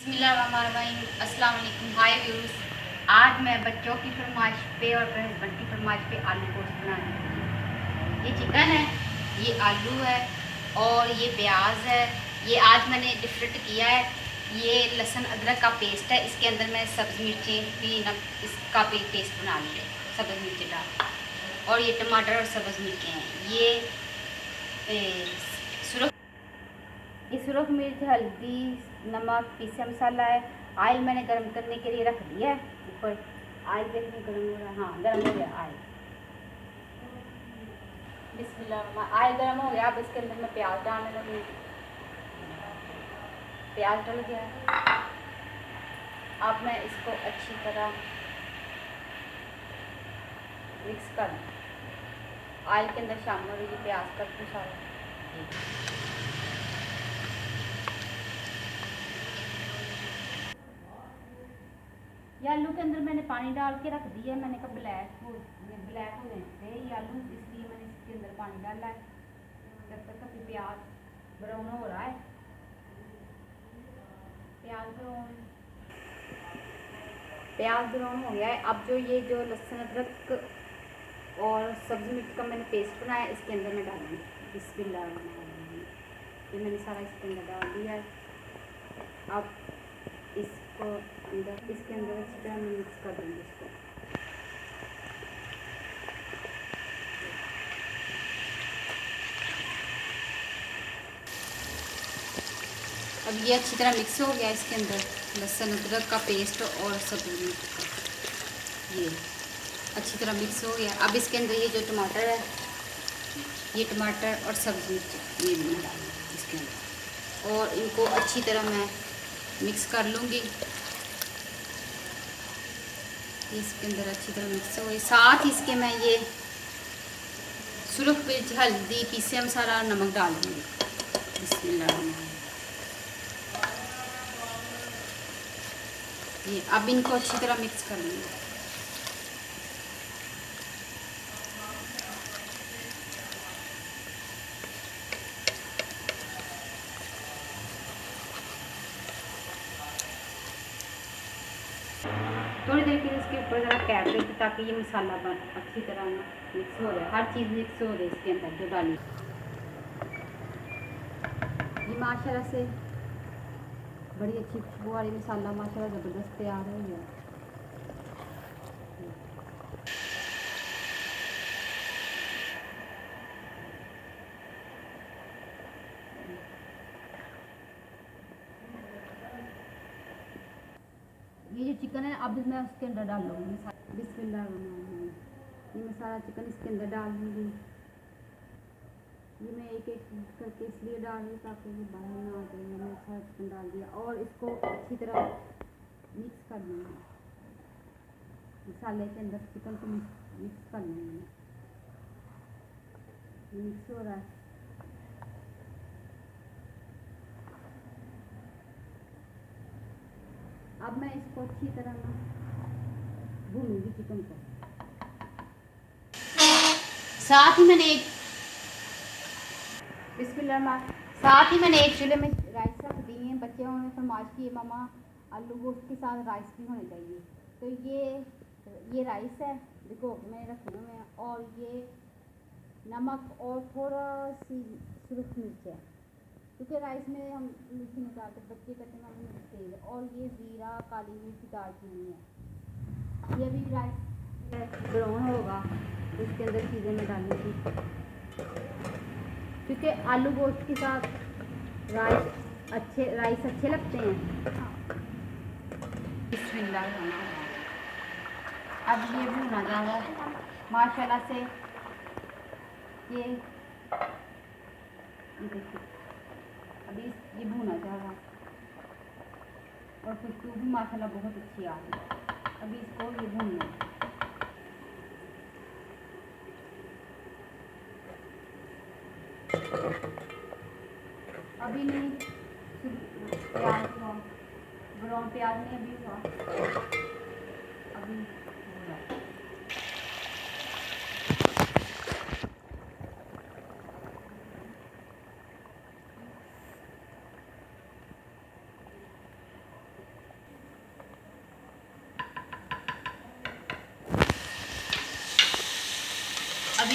बिस्मिल्लाहिर्रहमानिर्रहीम। अस्सलाम वालेकुम। हाय व्यूज़, आज मैं बच्चों की फरमाइश पे और अपने हस्बैंड की फरमाइश पे आलू गोश्त बनाने लगी हूँ। ये चिकन है, ये आलू है और ये प्याज है। ये आज मैंने डिफरेंट किया है। ये लहसुन अदरक का पेस्ट है, इसके अंदर मैं सब्ज़ मिर्चें भी इसका भी पेस्ट बना लिया है, सब्ज़ मिर्चें डाल। और ये टमाटर और सब्ज़ मिर्चें हैं। ये सुरख मिर्च, हल्दी, नमक, पीसा मसाला है। आयल मैंने गर्म करने के लिए रख दिया है ऊपर। आयल देखिए गर्म हो रहा है। हाँ, गर्म हो गया आयल। बिस्मिल्लाह, आयल गर्म हो गया। अब इसके अंदर मैं प्याज डालने लगी। प्याज डल गया है। अब मैं इसको अच्छी तरह मिक्स कर दूँ। आयल के अंदर शामिल हो रही प्याज का मसाला। ये आलू के अंदर मैंने पानी डाल के रख दिया है। मैंने कहा ब्लैक हो जाते थे ये आलू, इसलिए मैंने इसके अंदर पानी डाला है। जब तक अभी प्याज ब्राउन हो रहा है। प्याज ब्राउन हो गया है। अब जो लहसुन अदरक और सब्ज़ी मिर्च का मैंने पेस्ट बनाया इसके अंदर मैं डालूँगी। बिस्मिल्लाह, ये मैंने सारा इसके अंदर डाल दिया है। अब इसके अंदर अच्छी तरह मैं मिक्स कर दूँगी इसको। अब ये अच्छी तरह मिक्स हो गया। इसके अंदर लहसुन अदरक का पेस्ट और सब्ज़ी मिर्च का ये अच्छी तरह मिक्स हो गया। अब इसके अंदर ये जो टमाटर है, ये टमाटर और सब्ज़ी मिर्च ये भी मैं डालूँगी इसके अंदर और इनको अच्छी तरह मैं मिक्स कर लूँगी। इसके अंदर अच्छी तरह मिक्स हो गई। साथ ही इसके मैं ये सुरख मिर्च, हल्दी, पीसा मसाला, नमक डाल दूँगी। बिस्मिल्लाह। ये अब इनको अच्छी तरह मिक्स कर लूँगी। थोड़ी देर के लिए इसके ऊपर ज़रा कैप देती ताकि ये मसाला अच्छी तरह मिक्स हो जाए। हर चीज़ मिक्स हो जाए इसके अंदर जो डाली। ये माशाल्लाह से बड़ी अच्छी खुशबू वाली मसाला माशाल्लाह ज़बरदस्त तैयार हो गया। ये जो चिकन है अब मैं उसके अंदर डाल लूँगी। बिस्मिल्लाह, ये मसाला चिकन इसके अंदर डाल दूँगी। ये मैं एक एक करके इसलिए डाल रही ताकि ये बाहर ना आ जाए। मैंने सारा चिकन डाल दिया और इसको अच्छी तरह मिक्स कर दूँगी। मसाले के अंदर चिकन को मिक्स कर लूँगी। मिक्स हो रहा है। अब मैं इसको अच्छी तरह ना भूनूंगी चिकन को। साथ ही मैंने एक चूल्हे में राइस रख दी है। बच्चे उन्होंने फरमाइश की मामा आलू गोश्त के साथ राइस भी होने चाहिए। तो ये राइस है भिगो के मैंने रखे हुए हैं और ये नमक और थोड़ा सी सुरख मिर्च है क्योंकि राइस में हम मिर्ची नहीं डालते, बच्चे कहते हैं हमें तेल। और ये ज़ीरा, काली मिर्च, दालचीनी है। ये भी राइस ब्राउन होगा तो इसके अंदर चीज़ें मैं डालूँगी क्योंकि आलू गोश्त के साथ राइस अच्छे लगते हैं। बिस्मिल्लाह। अब ये भुना जाएगा माशाल्लाह से। ये देखिए अभी ये भुना जाएगा और खुशबू भी माशाल्लाह बहुत अच्छी आ रही है। अभी इसको ये भूनना है। अभी नहीं प्याज हुआ ब्राउन, प्याज नहीं अभी हुआ, अभी हो रहा है।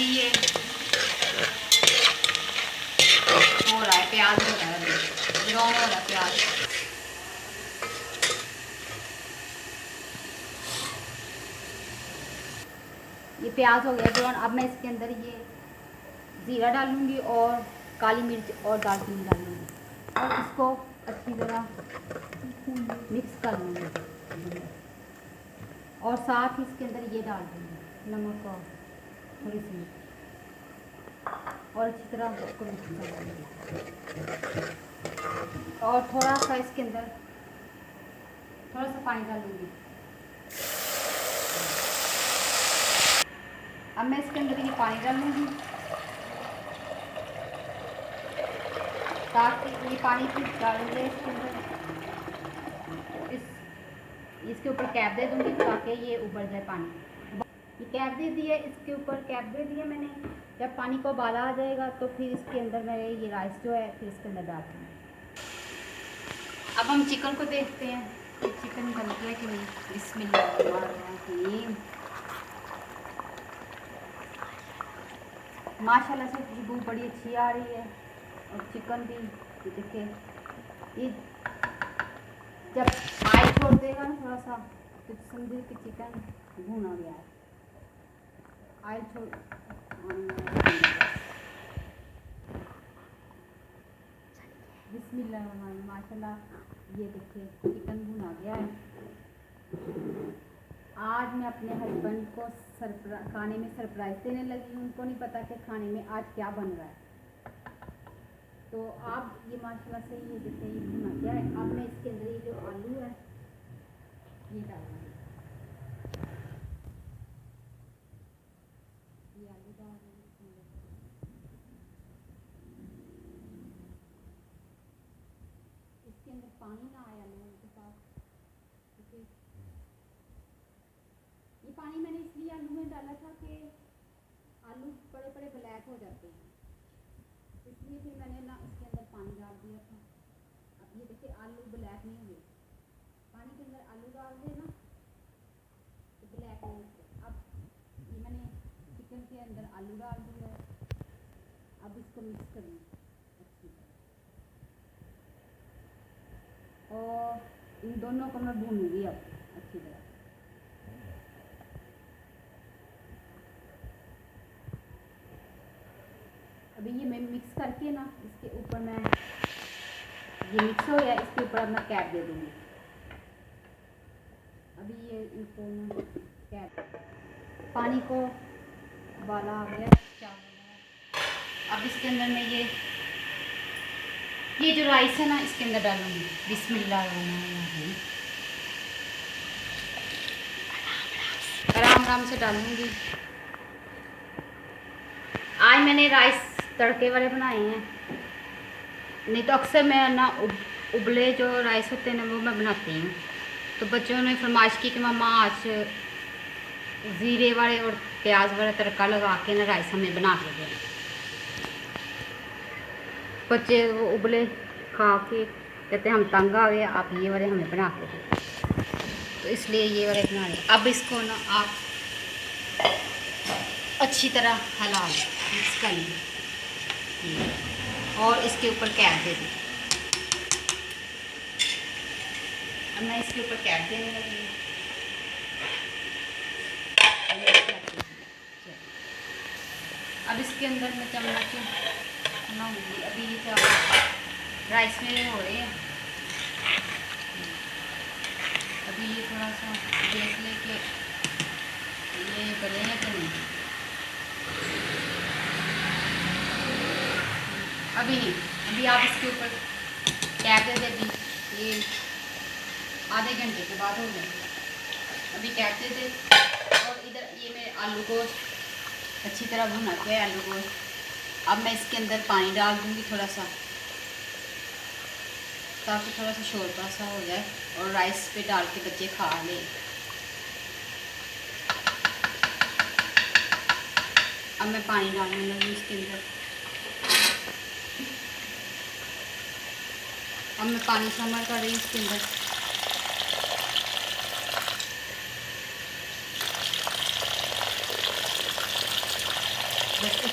अभी ये हो रहा है, प्याज हो रहा है, अभी ब्राउन हो रहा है प्याज। ये प्याज हो गया ब्राउन। अब मैं इसके अंदर ये ज़ीरा डालूँगी और काली मिर्च और दालचीनी डालूँगी और इसको अच्छी तरह मिक्स कर लूँगी और साथ ही इसके अंदर ये डाल दूँगी नमक और थोड़ी सी और अच्छी तरह इसको मिक्स कर लूँगी और थोड़ा सा इसके अंदर थोड़ा सा पानी डालूँगी। अब मैं इसके अंदर ये पानी डालूँगी ताकि ये पानी फिर डालेंगे इसके अंदर, इसके ऊपर कैप दे दूँगी ताकि ये उबल जाए पानी। ये कैप दे दी है, इसके ऊपर कैप दे दी है मैंने। जब पानी को उबाला आ जाएगा तो फिर इसके अंदर मैं ये राइस जो है फिर इसके अंदर डाल दूँगी। अब हम चिकन को देखते हैं कि चिकन बन गया कि नहीं। बिस्मिल्लाह, माशाल्लाह से खुशबू बड़ी अच्छी आ रही है और चिकन भी देखिए ये जब आयल छोड़ देगा ना थोड़ा सा तो समझिए कि चिकन भुना गया है। आयल छोड़ बिस्मिल्लाह, माशाल्लाह ये देखिए चिकन भुना गया है। आज मैं अपने हस्बैंड को खाने में सरप्राइज़ देने लगी हूँ। उनको नहीं पता कि खाने में आज क्या बन रहा है। तो आप ये माशाल्लाह से ये देखिए ये भुना गया है। अब मैं इसके अंदर ये जो आलू है ये डालूँगी। ये आलू डाल रही हूँ इसके अंदर पानी ना आए आलू के साथ, क्योंकि ये पानी मैंने इसलिए आलू में डाला था कि आलू बड़े बड़े ब्लैक हो जाते हैं, इसलिए फिर मैंने ना इसके अंदर पानी डाल दिया था। अब ये देखिए आलू ब्लैक नहीं हुए, पानी के अंदर आलू डाल दे ना तो ब्लैक नहीं होते। अब ये मैंने चिकन के अंदर आलू डाल दिया है। अब इसको मिक्स करूँगी अच्छी तरह और इन दोनों को मैं भूनूंगी अब अच्छी तरह। अभी ये मैं मिक्स करके ना इसके ऊपर मैं ये मिक्स हो गया, इसके ऊपर मैं कैप दे दूँगी। अभी ये इनको मैं कैप, पानी को उबाला आ गया चावल। अब इसके अंदर मैं ये जो राइस है ना इसके अंदर डालूँगी। बिस्मिल्लाह, आराम आराम से डालूँगी। आज मैंने राइस तड़के वाले बनाए हैं, नहीं तो अक्सर मैं ना उबले जो राइस होते हैं ना वो मैं बनाती हूँ। तो बच्चों ने फरमाइश की कि मम्मा आज ज़ीरे वाले और प्याज वाला तड़का लगा के ना राइस हमें बना के दें। बच्चे वो उबले खा के कहते हैं हम तंग आ गए, आप ये वाले हमें बना के दें, तो इसलिए ये वाले बना रहे। अब इसको ना आप अच्छी तरह हिला मिक्स कर लें और इसके ऊपर कैप दे दें। अब मैं इसके ऊपर कैप देने लगी हूँ। अब इसके अंदर मैं चम्मच बनाऊँगी। अभी ये चावल राइस में हो रहे हैं। अभी ये थोड़ा सा देख ले कि ये गले हैं कि नहीं। अभी नहीं, अभी आप इसके ऊपर कैप दे दें। ये आधे घंटे के बाद हो जाएगा। अभी कैप दे दे और इधर ये मैं आलू को अच्छी तरह भुना के आलू को अब मैं इसके अंदर पानी डाल दूँगी थोड़ा सा, ताकि थोड़ा सा शोरबा सा हो जाए और राइस पे डाल के बच्चे खा लें। अब मैं पानी डालने लगी इसके अंदर। अब मैं पानी शामिल कर रही हूँ इसके अंदर।